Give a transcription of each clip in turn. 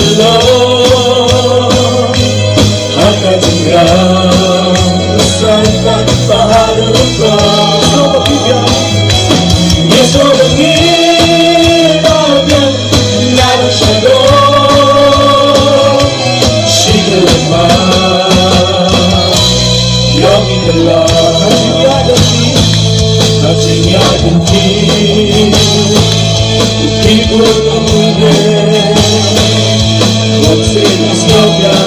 belong hanggang sampai baru kau Yeso langit bagian nalang shadow Shikalama Yang itulah Hatinya ganti Ukipun kemudian Waksin isnoga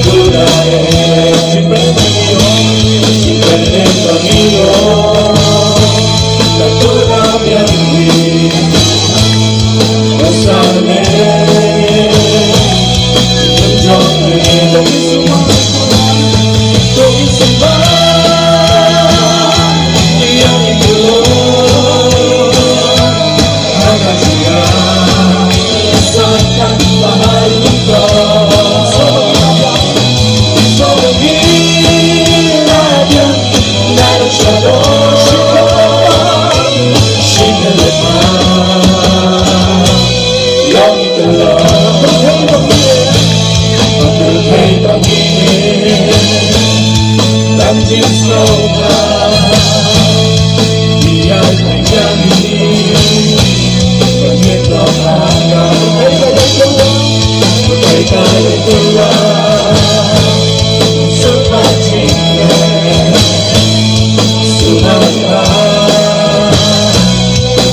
Tunai Cipenio Cipenio Pangino Natural yang di Masane Menjone Doi semua Yang itu Hanya dia Rasakan bahagia Solo gila dia Naruh shadow Lanjut sloga Dia menjadi Begitu hangat Mereka berdua Sepatutnya Sudah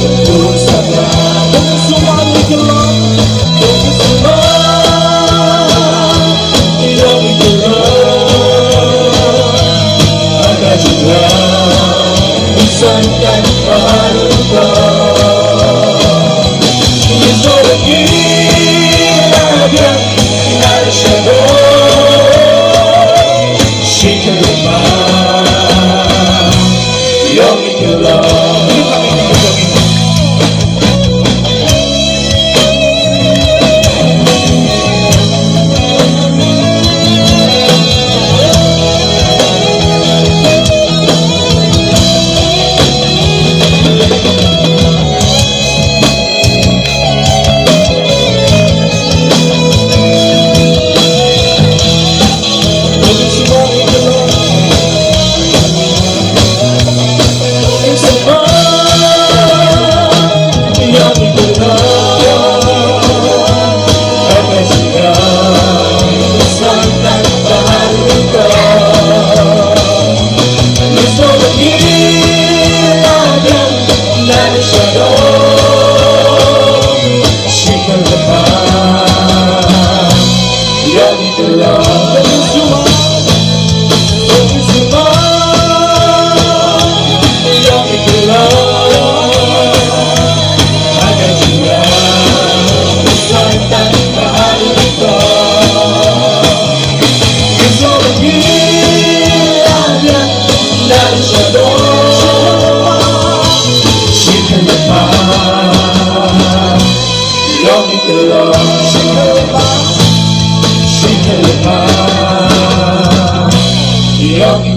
Untuk sabar Untuk semua digelap Untuk semua Tidak digelap juga Usangkan bahagia Yeso gila dia Naruh shadow Shikalama Yang itulah Shikalama Yang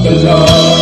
itulah